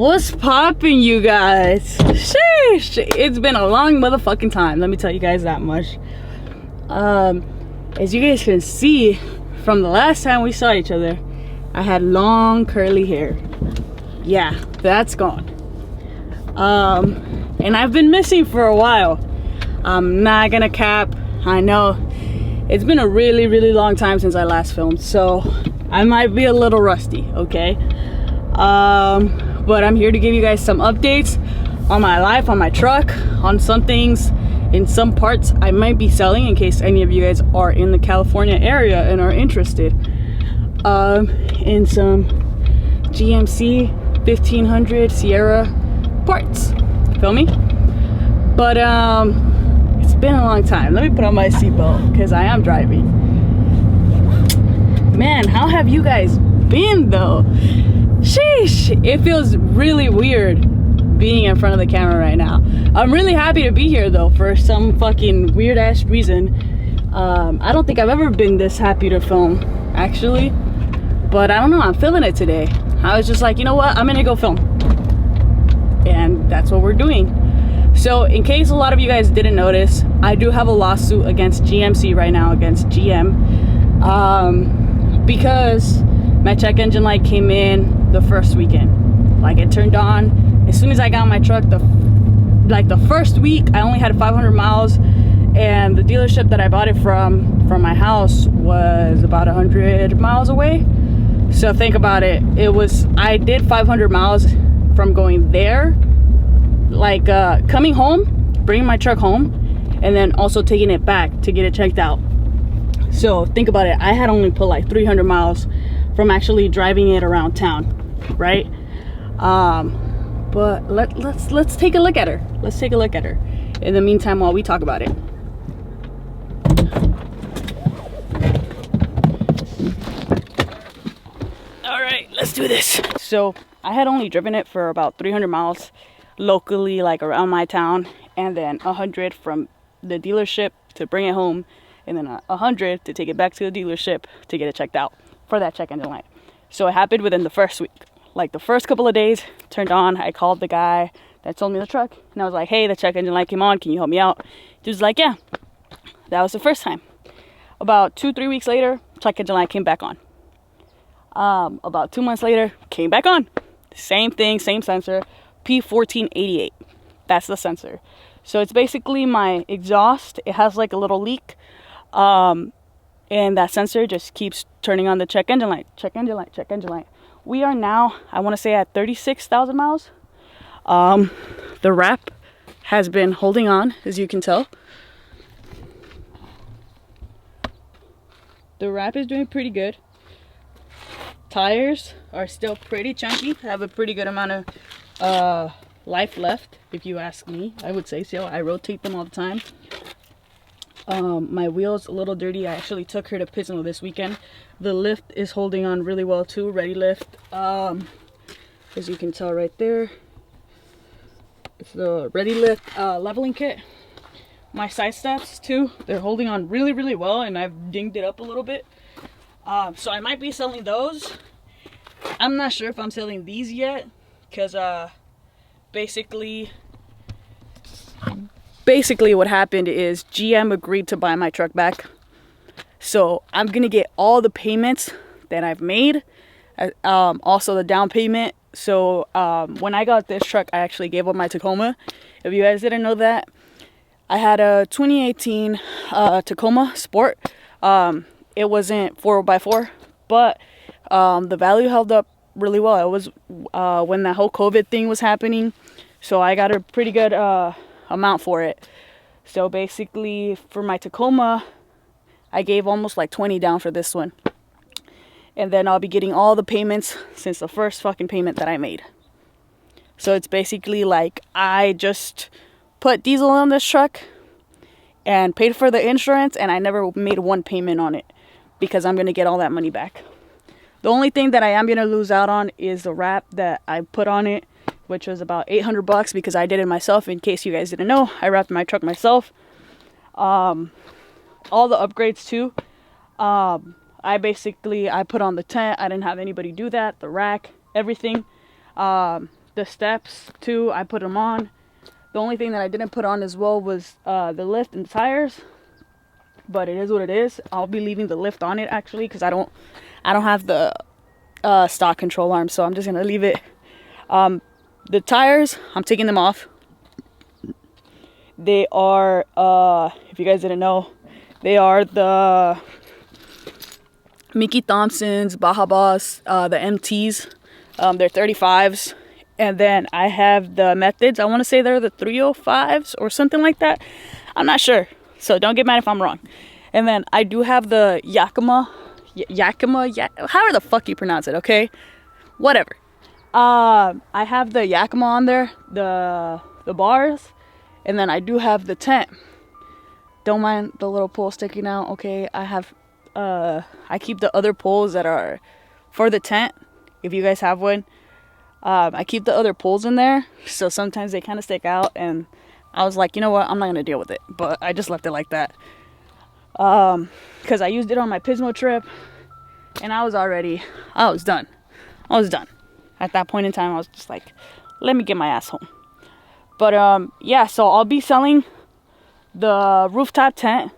What's poppin', you guys? Sheesh, it's been a long motherfucking time, let me tell you guys that much. As you guys can see from the last time we saw each other, I had long curly hair. Yeah, that's gone. And I've been missing for a while. I'm not gonna cap, I know it's been a really long time since I last filmed, so I might be a little rusty, okay? But I'm here to give you guys some updates on my life, on my truck, on some things, in some parts I might be selling in case any of you guys are in the California area and are interested. In some GMC 1500 Sierra parts, feel me? But it's been a long time. Let me put on my seatbelt because I am driving. Man, how have you guys been though? Sheesh, it feels really weird being in front of the camera right now. I'm really happy to be here though for some fucking weird ass reason. I don't think I've ever been this happy to film actually, but I don't know, I'm feeling it today. I was just like, you know what, I'm gonna go film, and that's what we're doing. So in case a lot of you guys didn't notice, I do have a lawsuit against GMC right now, against GM, because my check engine light came in the first weekend. Like, it turned on as soon as I got my truck. The first week I only had 500 miles, and the dealership that I bought it from my house was about 100 miles away. So think about it, I did 500 miles from going there, like coming home, bringing my truck home, and then also taking it back to get it checked out. So think about it, I had only put like 300 miles from actually driving it around town, right? But let's take a look at her. Let's take a look at her in the meantime while we talk about it. All right, let's do this. So I had only driven it for about 300 miles locally, like around my town, and then 100 from the dealership to bring it home, and then 100 to take it back to the dealership to get it checked out for that check engine light. So it happened within the first week. Like the first couple of days, turned on, I called the guy that sold me the truck, and I was like, hey, the check engine light came on, can you help me out? He was like, yeah. That was the first time. About 2-3 weeks later, check engine light came back on. About 2 months later, came back on. Same thing, same sensor, P1488. That's the sensor. So it's basically my exhaust. It has like a little leak. And that sensor just keeps turning on the check engine light, check engine light, check engine light. We are now, I want to say, at 36,000 miles. The wrap has been holding on, as you can tell. The wrap is doing pretty good. Tires are still pretty chunky, have a pretty good amount of life left, if you ask me. I would say so. I rotate them all the time. My wheel's a little dirty. I actually took her to Pismo this weekend. The lift is holding on really well too. Ready lift. As you can tell right there, it's the Ready Lift leveling kit. My side steps too, they're holding on really well, and I've dinged it up a little bit. So I might be selling those. I'm not sure if I'm selling these yet, because basically what happened is GM agreed to buy my truck back. So I'm gonna get all the payments that I've made, also the down payment. So when I got this truck, I actually gave up my Tacoma. If you guys didn't know that, I had a 2018 Tacoma Sport. It wasn't 4x4, but the value held up really well. It was when that whole COVID thing was happening, so I got a pretty good amount for it. So basically for my Tacoma, I gave almost like 20 down for this one, and then I'll be getting all the payments since the first fucking payment that I made. So it's basically like I just put diesel on this truck and paid for the insurance, and I never made one payment on it because I'm gonna get all that money back. The only thing that I am gonna lose out on is the wrap that I put on it, which was about $800 because I did it myself. In case you guys didn't know, I wrapped my truck myself. All the upgrades too. I put on the tent. I didn't have anybody do that. The rack, everything. the steps too, I put them on. The only thing that I didn't put on as well was the lift and tires, but it is what it is. I'll be leaving the lift on it actually, because I don't have the stock control arm, so I'm just gonna leave it. The tires, I'm taking them off. They are, if you guys didn't know, they are the Mickey Thompson's Baja Boss, the MTs. They're 35s. And then I have the Methods. I want to say they're the 305s or something like that. I'm not sure, so don't get mad if I'm wrong. And then I do have the Yakima, however the fuck you pronounce it, okay? Whatever. I have the Yakima on there, the bars. And then I do have the tent. Don't mind the little pole sticking out, okay? I have, I keep the other poles that are for the tent, if you guys have one. I keep the other poles in there, so sometimes they kind of stick out, and I was like, you know what, I'm not going to deal with it. But I just left it like that. Because I used it on my Pismo trip, and I was done. I was done. At that point in time, I was just like, let me get my ass home. But yeah, so I'll be selling the rooftop tent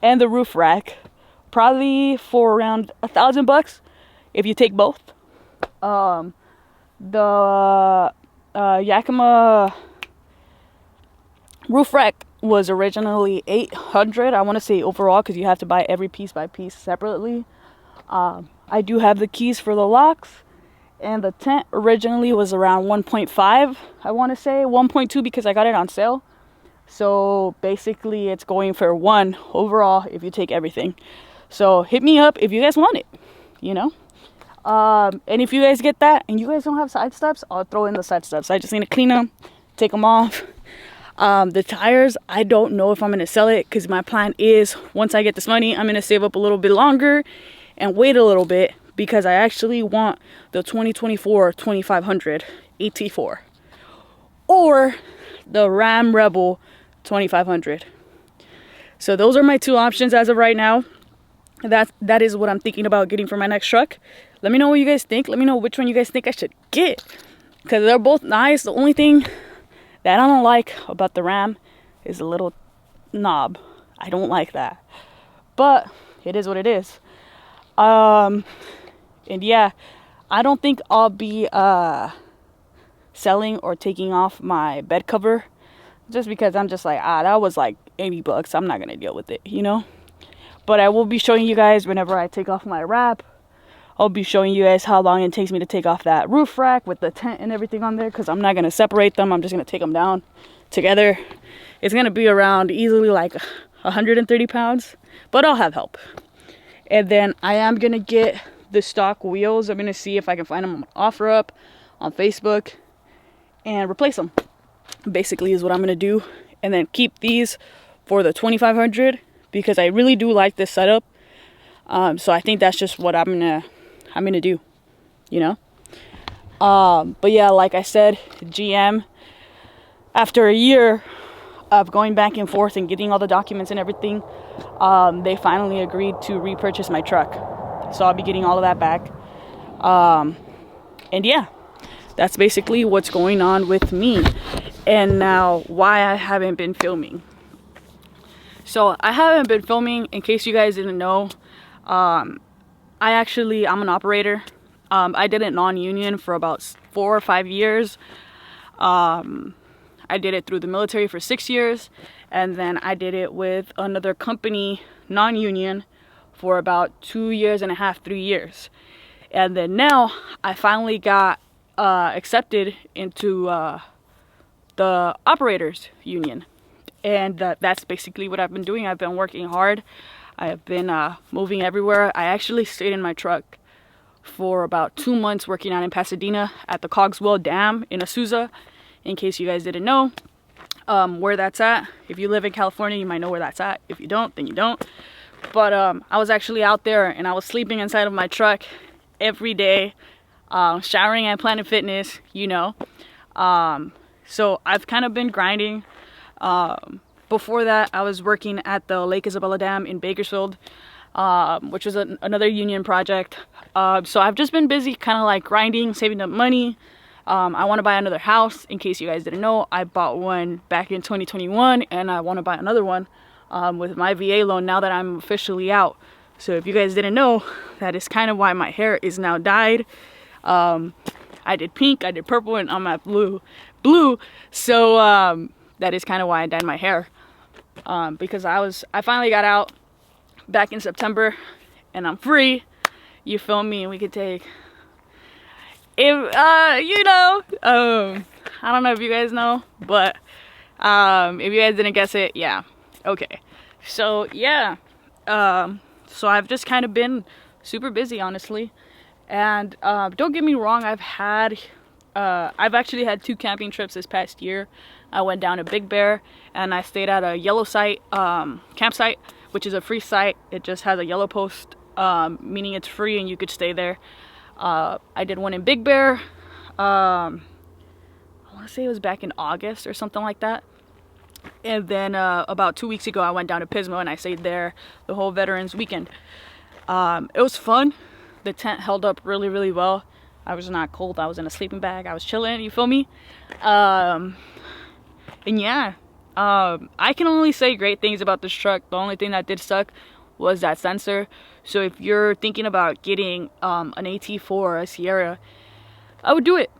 and the roof rack probably for around $1,000 if you take both. The Yakima roof rack was originally $800, I want to say, overall, because you have to buy every piece by piece separately. I do have the keys for the locks. And the tent originally was around 1.5, I want to say 1.2, because I got it on sale. So basically it's going for 1 overall if you take everything. So hit me up if you guys want it, you know. And if you guys get that and you guys don't have side steps, I'll throw in the side steps. I just need to clean them, take them off. The tires, I don't know if I'm going to sell it, because my plan is, once I get this money, I'm going to save up a little bit longer and wait a little bit, because I actually want the 2024 2500 AT4 or the Ram Rebel 2500. So those are my two options as of right now. That is what I'm thinking about getting for my next truck. Let me know what you guys think. Let me know which one you guys think I should get, because they're both nice. The only thing that I don't like about the Ram is a little knob. I don't like that, but it is what it is. And yeah, I don't think I'll be selling or taking off my bed cover, just because I'm just like, that was like $80. I'm not gonna deal with it, you know. But I will be showing you guys whenever I take off my wrap. I'll be showing you guys how long it takes me to take off that roof rack with the tent and everything on there, because I'm not gonna separate them. I'm just gonna take them down together. It's gonna be around easily like 130 pounds, but I'll have help. And then I am gonna get the stock wheels. I'm gonna see if I can find them on OfferUp, on Facebook, and replace them. Basically is what I'm gonna do. And then keep these for the 2500, because I really do like this setup. So I think that's just what I'm gonna do, you know. But yeah, like I said, GM, after a year of going back and forth and getting all the documents and everything, they finally agreed to repurchase my truck. So I'll be getting all of that back. And yeah, that's basically what's going on with me. And now why I haven't been filming. So I haven't been filming, in case you guys didn't know. I'm an operator. I did it non-union for about 4 or 5 years. I did it through the military for 6 years. And then I did it with another company, non-union, for about 2.5 to 3 years. And then now I finally got accepted into the operators union, and that's basically what I've been doing. I've been working hard. I have been moving everywhere. I actually stayed in my truck for about 2 months working out in Pasadena at the Cogswell Dam in Azusa, in case you guys didn't know where that's at. If you live in California, you might know where that's at. If you don't, then you don't. But I was actually out there, and I was sleeping inside of my truck every day, showering at Planet Fitness, you know. So I've kind of been grinding. Before that, I was working at the Lake Isabella Dam in Bakersfield, which was another union project. So I've just been busy kind of like grinding, saving up money, I want to buy another house. In case you guys didn't know, I bought one back in 2021 and I want to buy another one with my VA loan now that I'm officially out. So if you guys didn't know, that is kind of why my hair is now dyed. I did pink, I did purple, and I'm at blue. So that is kind of why I dyed my hair. Because I finally got out back in September and I'm free. You feel me? And we could take, if you know, I don't know if you guys know, but if you guys didn't guess it, yeah, okay. So yeah, so I've just kind of been super busy, honestly. And don't get me wrong, I've actually had 2 camping trips this past year. I went down to Big Bear and I stayed at a yellow site campsite, which is a free site. It just has a yellow post, meaning it's free and you could stay there. I did one in Big Bear. I want to say it was back in August or something like that. And then about 2 weeks ago, I went down to Pismo and I stayed there the whole Veterans Weekend. It was fun. The tent held up really, really well. I was not cold. I was in a sleeping bag. I was chilling. You feel me? And yeah, I can only say great things about this truck. The only thing that did suck was that sensor. So if you're thinking about getting an AT4 or a Sierra, I would do it.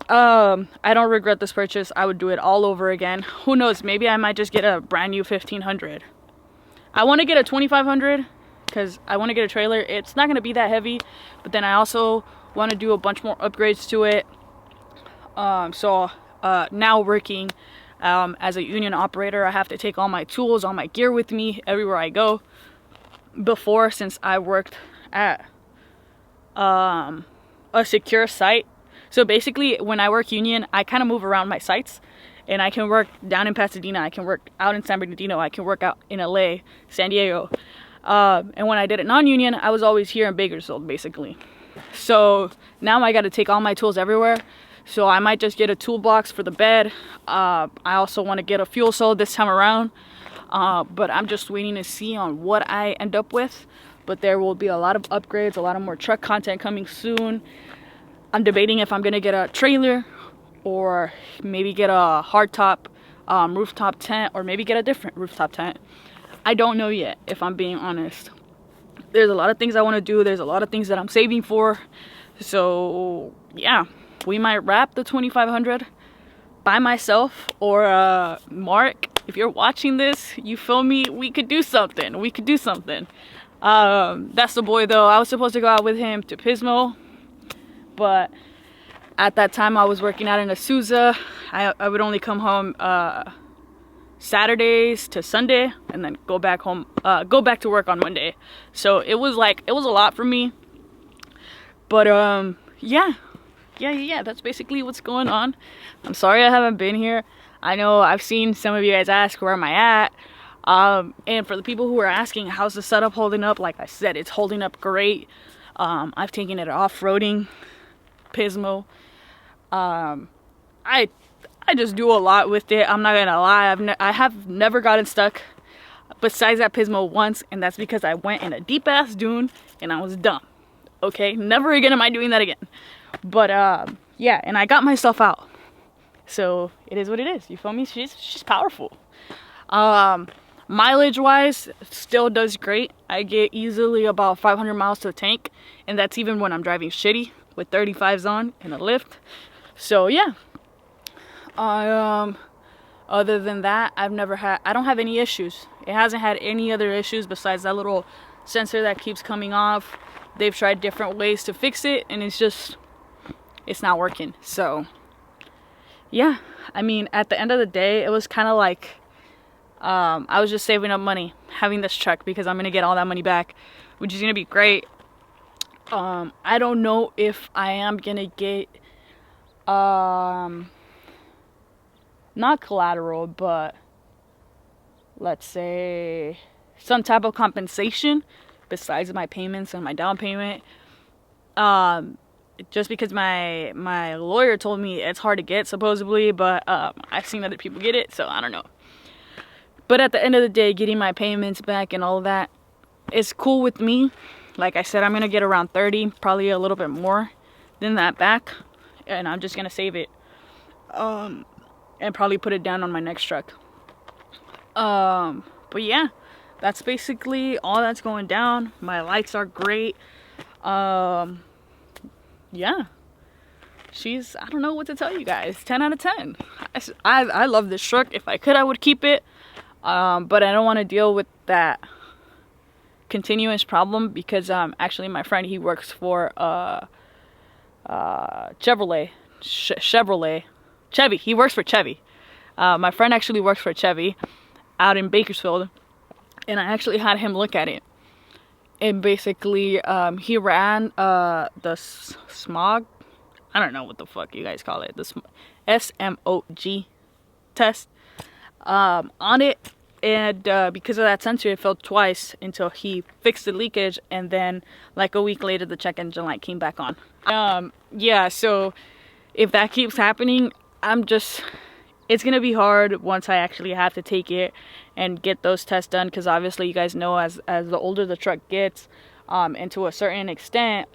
I don't regret this purchase. I would do it all over again. Who knows? Maybe I might just get a brand new 1500. I want to get a 2500 because I want to get a trailer. It's not going to be that heavy, but then I also want to do a bunch more upgrades to it. So now working as a union operator, I have to take all my tools, all my gear with me everywhere I go. Before, since I worked at a secure site, so basically when I work union, I kind of move around my sites, and I can work down in Pasadena, I can work out in San Bernardino, I can work out in LA, San Diego, and when I did it non-union, I was always here in Bakersfield basically. So now I got to take all my tools everywhere. So I might just get a toolbox for the bed. I also want to get a fuel cell this time around. But I'm just waiting to see on what I end up with. But there will be a lot of upgrades, a lot of more truck content coming soon. I'm debating if I'm gonna get a trailer or maybe get a hardtop rooftop tent, or maybe get a different rooftop tent. I don't know yet, if I'm being honest. There's a lot of things I want to do. There's a lot of things that I'm saving for. So yeah, we might wrap the 2500 by myself, or Mark, if you're watching this, you feel me, we could do something. That's the boy though. I was supposed to go out with him to Pismo, but at that time I was working out in Azusa. I would only come home Saturdays to Sunday and then go back to work on Monday. So it was a lot for me. But yeah, that's basically what's going on. I'm sorry I haven't been here. I know I've seen some of you guys ask where am I at, and for the people who are asking how's the setup holding up, like I said, it's holding up great. I've taken it off-roading Pismo. I just do a lot with it. I'm not gonna lie, I have never gotten stuck besides that Pismo once, and that's because I went in a deep ass dune and I was dumb. Okay, never again am I doing that again. But yeah, and I got myself out. So it is what it is. You feel me? She's powerful. Mileage wise, still does great. I get easily about 500 miles to the tank, and that's even when I'm driving shitty with 35s on and a lift. So yeah. Other than that, I don't have any issues. It hasn't had any other issues besides that little sensor that keeps coming off. They've tried different ways to fix it, and it's not working. So yeah, I mean, at the end of the day, it was kind of like I was just saving up money having this truck, because I'm gonna get all that money back, which is gonna be great. I don't know if I am gonna get not collateral, but let's say some type of compensation besides my payments and my down payment. Just because my lawyer told me it's hard to get supposedly, but I've seen other people get it, so I don't know. But at the end of the day, getting my payments back and all of that is cool with me. Like I said, I'm gonna get around 30, probably a little bit more than that back, and I'm just gonna save it and probably put it down on my next truck. But yeah, that's basically all that's going down. My lights are great. Yeah, she's, I don't know what to tell you guys, 10 out of 10. I love this truck. If I could, I would keep it, but I don't want to deal with that continuous problem, because actually my friend, he works for Chevy. He works for Chevy. My friend actually works for Chevy out in Bakersfield, and I actually had him look at it. And basically, he ran the smog, I don't know what the fuck you guys call it, the SMOG test on it. And because of that sensor, it failed twice until he fixed the leakage, and then like a week later the check engine light came back on. Yeah, so if that keeps happening, it's gonna be hard once I actually have to take it and get those tests done, because obviously you guys know, as the older the truck gets, and to a certain extent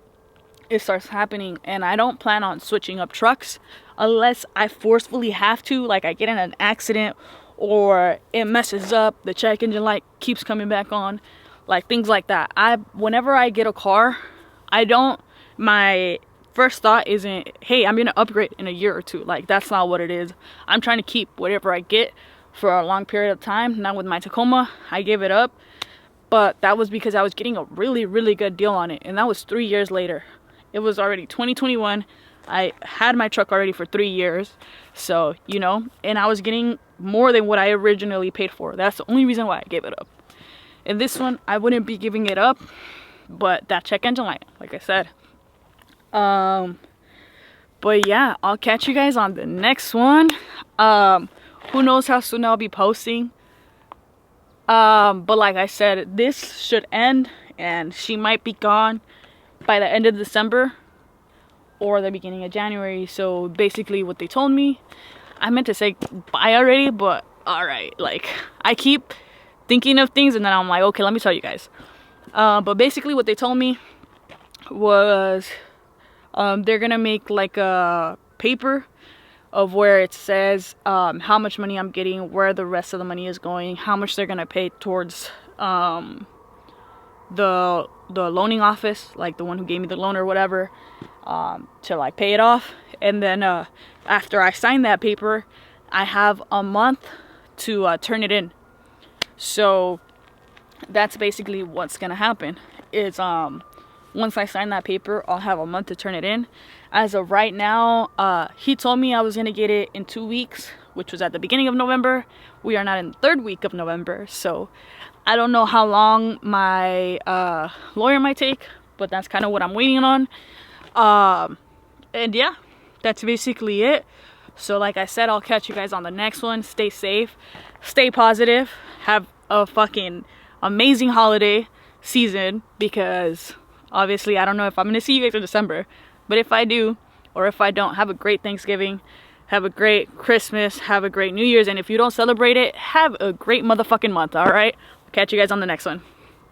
it starts happening. And I don't plan on switching up trucks unless I forcefully have to, like I get in an accident, or it messes up, the check engine light keeps coming back on, like things like that. Whenever I get a car, my first thought isn't, hey, I'm gonna upgrade in a year or two. Like, that's not what it is. I'm trying to keep whatever I get for a long period of time. Now with my Tacoma, I gave it up, but that was because I was getting a really, really good deal on it, and that was 3 years later. It was already 2021. I had my truck already for 3 years, so, you know, and I was getting more than what I originally paid for. That's the only reason why I gave it up. And this one, I wouldn't be giving it up, but that check engine light, like I said. But yeah, I'll catch you guys on the next one. Who knows how soon I'll be posting. But like I said, this should end, and she might be gone by the end of December or the beginning of January. So basically what they told me, I meant to say bye already, but alright, like I keep thinking of things and then I'm like, okay, let me tell you guys. But basically what they told me was they're gonna make like a paper of where it says how much money I'm getting, where the rest of the money is going, how much they're gonna pay towards the loaning office, like the one who gave me the loan or whatever, to like pay it off. And then after I sign that paper, I have a month to turn it in. So that's basically what's gonna happen. Is once I sign that paper, I'll have a month to turn it in. As of right now, he told me I was gonna get it in 2 weeks, which was at the beginning of November. We are not in the 3rd week of November, so I don't know how long my lawyer might take, but that's kind of what I'm waiting on. And yeah, that's basically it. So like I said, I'll catch you guys on the next one. Stay safe, stay positive, have a fucking amazing holiday season, because obviously I don't know if I'm gonna see you guys in December, but if I do, or if I don't, have a great Thanksgiving, have a great Christmas, have a great New Year's, and if you don't celebrate it, have a great motherfucking month. All right, catch you guys on the next one.